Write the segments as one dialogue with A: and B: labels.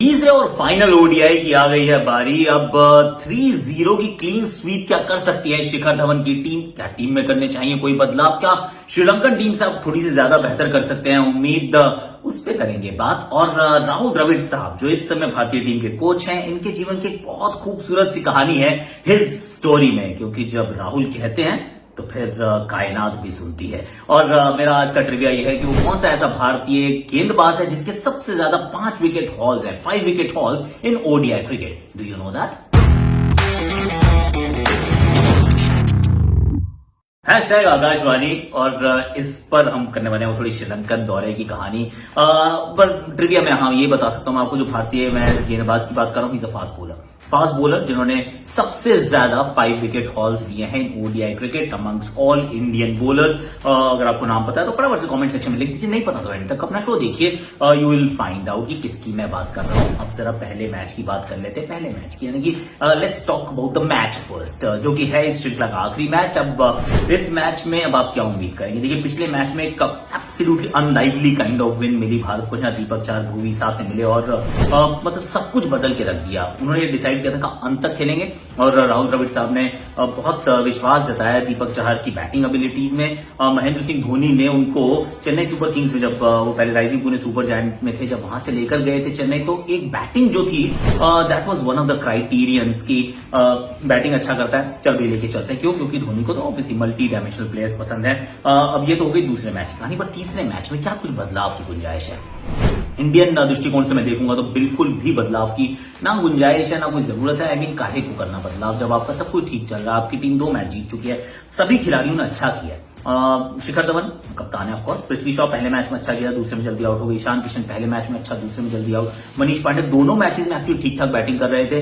A: तीसरे और final ODI की आ गई है बारी। अब 3-0 की क्लीन स्वीप क्या कर सकती है शिखर धवन की टीम? क्या टीम में करने चाहिए कोई बदलाव? क्या श्रीलंकन टीम से अब थोड़ी सी ज्यादा बेहतर कर सकते हैं? उम्मीद उस पे करेंगे बात। और राहुल द्रविड़ साहब जो इस समय भारतीय टीम के कोच हैं, इनके जीवन की एक बहुत खूबसूरत सी कहानी है हिज स्टोरी में, क्योंकि जब राहुल कहते हैं तो फिर कायनात भी सुनती है। और मेरा आज का ट्रिविया यह है कि वो कौन सा ऐसा भारतीय गेंदबाज है जिसके सबसे ज्यादा 5 विकेट हॉल्स है, 5 wicket halls in ODI cricket. Do you know that? Hashtag Akashvani. और इस पर हम करने वाले हैं थोड़ी श्रीलंकन दौरे की कहानी। पर ट्रिविया में हाँ ये बता सकता हूं मैं आपको, जो भारतीय मैं गेंदबाज की बात कर रहा हूं, इज अ फास्ट बॉलर जिन्होंने सबसे ज्यादा 5 विकेट हॉल्स दिए हैं in ODI cricket amongst all Indian bowlers. अगर आपको नाम पता है तो फटाफट से कमेंट सेक्शन में लिख दीजिए, नहीं पता तो एंड तक अपना शो देखिए, यू विल फाइंड आउट कि किसकी मैं बात कर रहा हूं। अब जरा पहले मैच की बात कर लेते हैं। पहले मैच की यानी कि let's talk about the match first, जो कि है इस श्रृंखला का आखिरी मैच। अब इस मैच में अब आप क्या उम्मीद करेंगे? देखिए पिछले मैच में एक absolutely unlikely kind of win मिली भारत को, जहां दीपक चाहर भुवी साथ में मिले और मतलब सब कुछ बदल के रख दिया। उन्होंने डिसाइड किया था कि अंत तक खेलेंगे और राहुल द्रविड़ साहब ने बहुत विश्वास जताया दीपक चाहर की बैटिंग एबिलिटीज में। महेंद्र सिंह धोनी ने उनको चेन्नई सुपर किंग्स में, जब वो पहले राइजिंग पुणे सुपर जायंट में थे, जब वहां से लेकर गए थे चेन्नई, तो एक बैटिंग जो थी that was one of the criterions की बैटिंग अच्छा करता है, चल भी लेके चलते हैं। क्यों? क्योंकि धोनी को तो ऑब्वियसली मल्टी डायमेंशनल प्लेयर्स पसंद है। अब ये तो हो गई दूसरे मैच की कहानी, पर तीसरे मैच में क्या कुछ बदलाव की गुंजाइश है? इंडियन दृष्टिकोण से मैं देखूंगा तो बिल्कुल भी बदलाव की ना गुंजाइश है ना कोई जरूरत है। आई मीन काहे को करना बदलाव जब आपका सब कुछ ठीक चल रहा है, आपकी टीम 2 मैच जीत चुकी है, सभी खिलाड़ियों ने अच्छा किया है। शिखर धवन कप्तान है ऑफकोर्स, पृथ्वी शॉ पहले मैच में अच्छा किया, दूसरे में जल्दी आउट हो गई, ईशान किशन पहले मैच में अच्छा, दूसरे में जल्दी आउट, मनीष पांडे दोनों मैचेस में एक्चुअली ठीक ठाक बैटिंग कर रहे थे।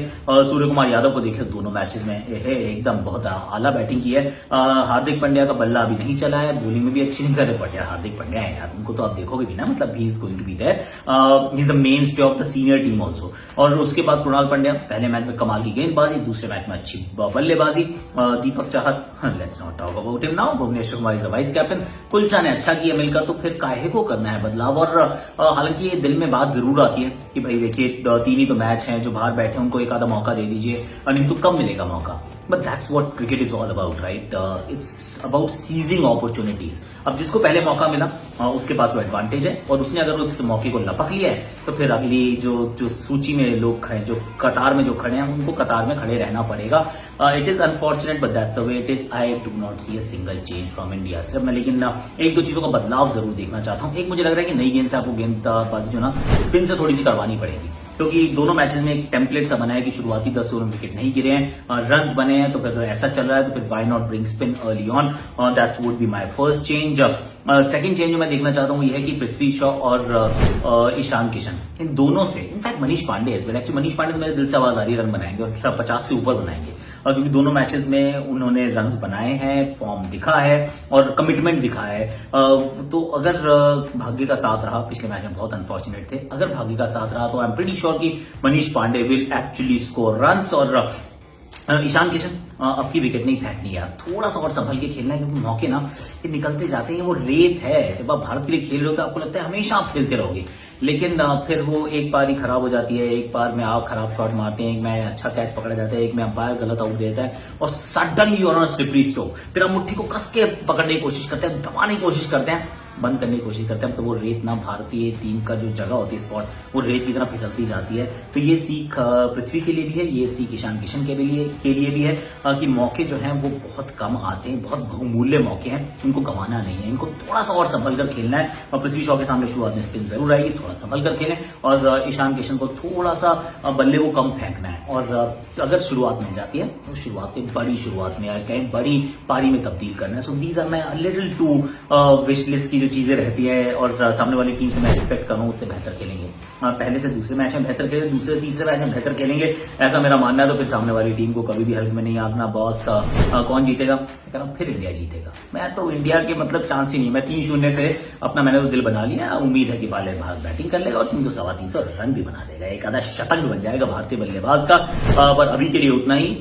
A: सूर्य कुमार यादव को देखे दोनों मैचेस में एकदम बहुत आला बैटिंग की है। हार्दिक पांड्या का बल्ला अभी नहीं चला है, बॉलिंग में भी अच्छी नहीं कर रहे, बट यार हार्दिक पांड्या है यार, उनको तो आप देखोगे भी ना, मतलब he is going to be there, he is the mainstay of the senior team also. और उसके बाद कृणाल पांड्या पहले मैच में कमाल की गेंदबाजी, दूसरे मैच में अच्छी बल्लेबाजी। Deepak Chahar, let's not talk about him now, Bhuvneshwar Kumar is the vice captain, Kulcha ने अच्छा किया मिलकर, तो फिर काहे को करना है बदलाव? और हालांकि ये दिल में बात जरूर आती है कि भाई देखिए 3 ही तो मैच हैं, जो बाहर बैठे उनको एक आधा मौका दे दीजिए, नहीं तो कब मिलेगा मौका? But that's what cricket is all about, right? It's about seizing opportunities. अब जिसको पहले मौका मिला उसके पास वो एडवांटेज है, और उसने अगर उस मौके को लपक लिया है तो फिर अगली जो सूची में लोग खड़े, जो कतार में जो खड़े हैं, उनको कतार में खड़े रहना पड़ेगा। It is unfortunate but that's the way it is. I do not see a single change from India सिर्फ मैं, लेकिन एक दो चीजों का बदलाव जरूर देखना चाहता हूं। एक मुझे लग रहा है कि नई गेंद से आपको गेंदबाजी जो ना स्पिन से थोड़ी सी करवानी पड़ेगी, क्योंकि दोनों मैचेस में एक टेम्पलेट सा बना है कि शुरुआती 10 ओवर में विकेट नहीं गिरे हैं, रन्स बने हैं, तो फिर ऐसा चल रहा है तो फिर why not bring spin early on? That would be my first change. Second change जो मैं देखना चाहता हूँ ये है कि पृथ्वी शॉ और ईशान किशन, इन दोनों से, in fact Manish Pandey as well, actually Manish Pandey तो मेरे दिल से आवाज आ रही है रन बनाएंगे और 50 से ऊपर बनाएंगे, क्योंकि दोनों मैचेस में उन्होंने रन्स बनाए हैं, फॉर्म दिखा है और कमिटमेंट दिखा है। तो अगर भाग्य का साथ रहा, पिछले मैच में बहुत अनफॉर्चुनेट थे, अगर भाग्य का साथ रहा तो आई एम प्रीटी श्योर कि Manish Pandey will actually score runs. और ईशान किशन अब की विकेट नहीं फेंकनी यार, थोड़ा सा और संभल के खेलना है, क्योंकि मौके ना ये निकलते जाते हैं, वो रेत है। जब आप भारत के लिए खेल रहे हो तो आपको लगता है हमेशा आप खेलते रहोगे, लेकिन फिर वो एक बार ही खराब हो जाती है, एक बार में आप खराब शॉट मारते हैं, एक में अच्छा कैच पकड़ा जाता है, एक में अंपायर गलत आउट देता है, और सडनली ऑन स्लिपरी स्लोप फिर आप मुट्ठी को कस के पकड़ने की कोशिश करते हैं, दबाने की कोशिश करते हैं, बंद करने की कोशिश करते हैं, तो वो रेत ना भारतीय टीम का जो जगह होती है स्पॉट, वो रेत की तरह फिसलती जाती है। तो ये सीख पृथ्वी के लिए भी है, ये सीख ईशान किशन के लिए भी है कि मौके जो हैं वो बहुत कम आते हैं, बहुत बहुमूल्य मौके हैं, इनको गंवाना नहीं है, इनको थोड़ा सा और संभल कर खेलना है। और पृथ्वी शॉ के सामने शुरुआत में स्पिन जरूर आएगी, थोड़ा संभल कर खेलें, और ईशान किशन को थोड़ा सा बल्ले को कम फेंकना है। और अगर शुरुआत मिल जाती है तो शुरुआत की बड़ी शुरुआत में कहीं बड़ी पारी में तब्दील करना है। So these are my little two wish list की जो चीजें रहती है, और सामने वाली टीम से मैं एक्सपेक्ट कर रहा हूँ उससे बेहतर खेलेंगे, पहले से दूसरे मैच में बेहतर खेलेंगे, दूसरे तीसरे मैच में बेहतर खेलेंगे, ऐसा मेरा मानना है। तो फिर सामने वाली टीम को कभी भी हल्के में नहीं आंकना। बॉस कौन जीतेगा? मैं कह रहा हूँ फिर इंडिया जीतेगा। मैं तो इंडिया के मतलब चांस ही नहीं, मैं 3-0 से अपना मैंने तो दिल बना लिया। उम्मीद है कि भारत बैटिंग कर लेगा और 300-325 रन भी बना देगा, एक आधा शतक भी बन जाएगा भारतीय बल्लेबाज का। पर अभी के लिए उतना ही।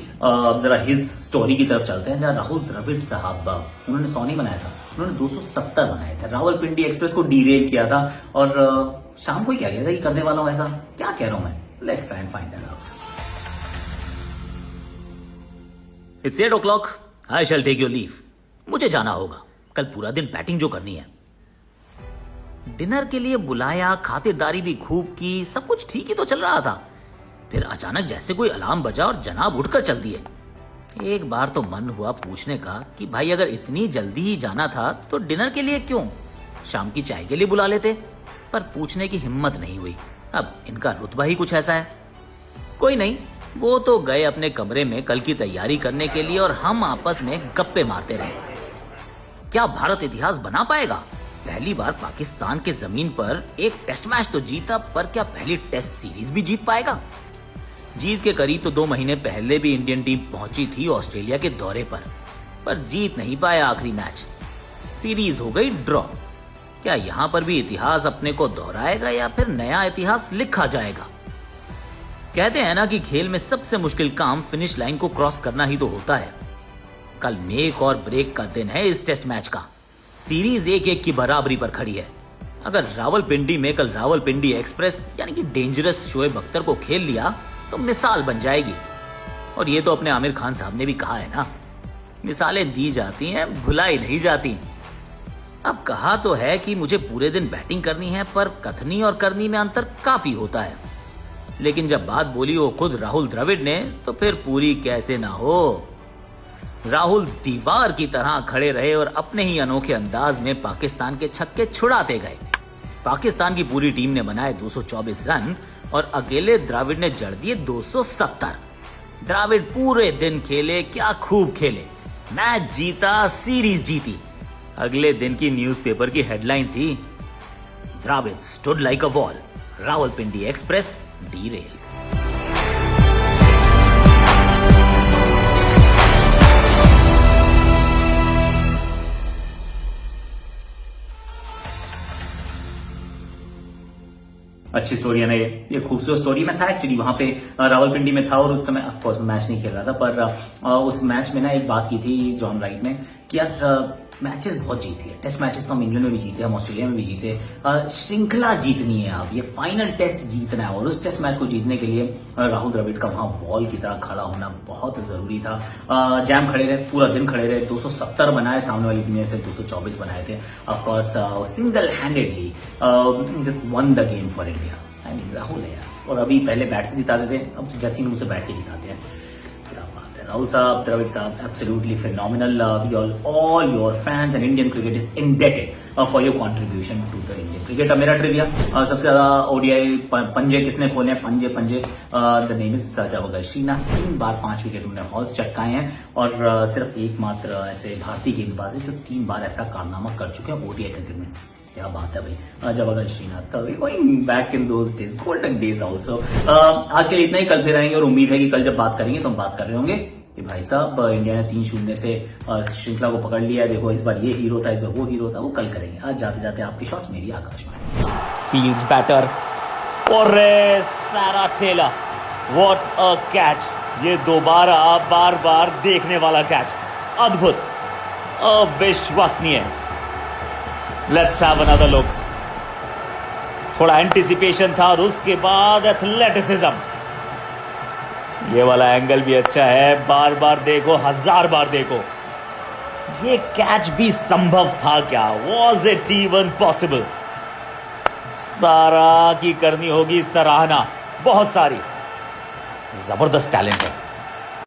A: जरा हिज स्टोरी की तरफ चलते हैं, जहाँ राहुल द्रविड़ साहब, उन्होंने 100 नहीं बनाया था, उन्होंने 270 बनाए थे, रावलपिंडी एक्सप्रेस को डीरेल किया था, और शाम को ही क्या किया था कि करने वाला हूं ऐसा, क्या कह रहा हूं मैं, let's try and find that out. It's 8 o'clock, I shall take your leave. मुझे जाना होगा, कल पूरा दिन बैटिंग जो करनी है। डिनर के लिए बुलाया, खातिरदारी भी खूब की, सब कुछ ठीक ही तो चल रहा था। फिर अचानक जैसे कोई अलार्म बजा और जनाब उठकर चल दिए। एक बार तो मन हुआ पूछने का कि भाई अगर इतनी जल्दी ही जाना था तो डिनर के लिए क्यों, शाम की चाय के लिए बुला लेते। पर पूछने की हिम्मत नहीं हुई, अब इनका रुतबा ही कुछ ऐसा है। कोई नहीं, वो तो गए अपने कमरे में कल की तैयारी करने के लिए और हम आपस में गप्पे मारते रहे। क्या भारत इतिहास बना पाएगा? पहली बार पाकिस्तान के जमीन पर एक टेस्ट मैच तो जीता, पर क्या पहली टेस्ट सीरीज भी जीत पाएगा? जीत के करीब तो 2 महीने पहले भी इंडियन टीम पहुंची थी ऑस्ट्रेलिया के दौरे पर जीत नहीं पाया आखिरी मैच। सीरीज हो गई ड्रॉ। क्या यहां पर भी इतिहास अपने को दोहराएगा या फिर नया इतिहास लिखा जाएगा? कहते हैं ना कि खेल में सबसे मुश्किल काम फिनिश लाइन को क्रॉस करना ही तो होता है। कल मेक और ब्रेक का दिन है इस टेस्ट मैच का। सीरीज 1-1 की बराबरी पर खड़ी है। अगर रावलपिंडी में कल रावलपिंडी एक्सप्रेस यानी कि डेंजरस शोएब अख्तर को खेल लिया तो मिसाल बन जाएगी। और ये तो अपने आमिर खान साहब ने भी कहा है ना, मिसालें दी जाती हैं, भुलाई नहीं जाती। अब कहा तो है कि मुझे पूरे दिन बैटिंग करनी है, पर कथनी और करनी में अंतर काफी होता है। लेकिन जब बात बोली वो खुद राहुल द्रविड़ ने, तो फिर पूरी कैसे ना हो। राहुल दीवार की तरह खड़े रहे और अपने ही अनोखे अंदाज में पाकिस्तान के छक्के छुड़ाते गए। पाकिस्तान की पूरी टीम ने बनाए 224 रन और अकेले द्रविड़ ने जड़ दिए 270। द्रविड़ पूरे दिन खेले, क्या खूब खेले, मैच जीता, सीरीज जीती। अगले दिन की न्यूज़पेपर की हेडलाइन थी, Dravid stood like a wall, Rawalpindi Express derailed. अच्छी स्टोरी है ना, ये खूबसूरत स्टोरी। मैं था एक्चुअली वहां पे, रावलपिंडी में था और उस समय ऑफ कोर्स मैच नहीं खेल रहा था, पर उस मैच में ना एक बात की थी जॉन राइट ने कि यार मैचेस बहुत जीती है। टेस्ट मैचेस तो हम इंग्लैंड में भी जीते, हम ऑस्ट्रेलिया में भी जीते, श्रृंखला जीतनी है, अब ये फाइनल टेस्ट जीतना है। और उस टेस्ट मैच को जीतने के लिए राहुल द्रविड़ का वहां वॉल की तरह खड़ा होना बहुत जरूरी था। जैम खड़े रहे, पूरा दिन खड़े रहे, 270 बनाए, सामने वाली टीम ने से 224 बनाए थे। Of course single handedly just one the game for India. I mean Rahul है यार, और अभी पहले बैट से जिताते थे, अब ड्रेसिंग रूम से बैठ के जिताते हैं। Rahul Saab, Dravid Saab, absolutely phenomenal. All your fans and Indian cricket is indebted for your contribution to the Indian cricket. मेरा ट्रिविया, सबसे ज्यादा ओडीआई पंजे किसने खोले हैं? पंजे the name is Javagal Srinath. 3 बार 5 विकेट उन्होंने हॉल्स चटकाए हैं और सिर्फ एकमात्र ऐसे भारतीय गेंदबाज है जो 3 बार ऐसा कारनामा कर चुके हैं ओडीआई क्रिकेट में। क्या बात है भाई, Javagal Srinath, going back in those days, golden days also. आज के लिए इतना ही, कल फिर आएंगे और उम्मीद है कि कल जब बात करेंगे तो हम बात कर रहे होंगे कि भाई साहब इंडिया ने 3-0 से श्रृंखला को पकड़ लिया है, देखो इस बार ये हीरो था, इस बार वो हीरो था, वो कल करेंगे। आज जाते जाते आपकी शॉट्स मेरी आकाशवाणी।
B: फील्ड्स बैटर और सारा टेलर, व्हाट अ कैच, ये दोबारा बार बार देखने वाला कैच, अद्भुत, अविश्वसनीय। Let's have another look. थोड़ा एंटिसिपेशन था और उसके बाद एथलेटिसिज्म। ये वाला एंगल भी अच्छा है, बार बार देखो, 1000 बार देखो। ये कैच भी संभव था क्या? Was it even possible? सारा की करनी होगी सराहना, बहुत सारी। जबरदस्त टैलेंट है।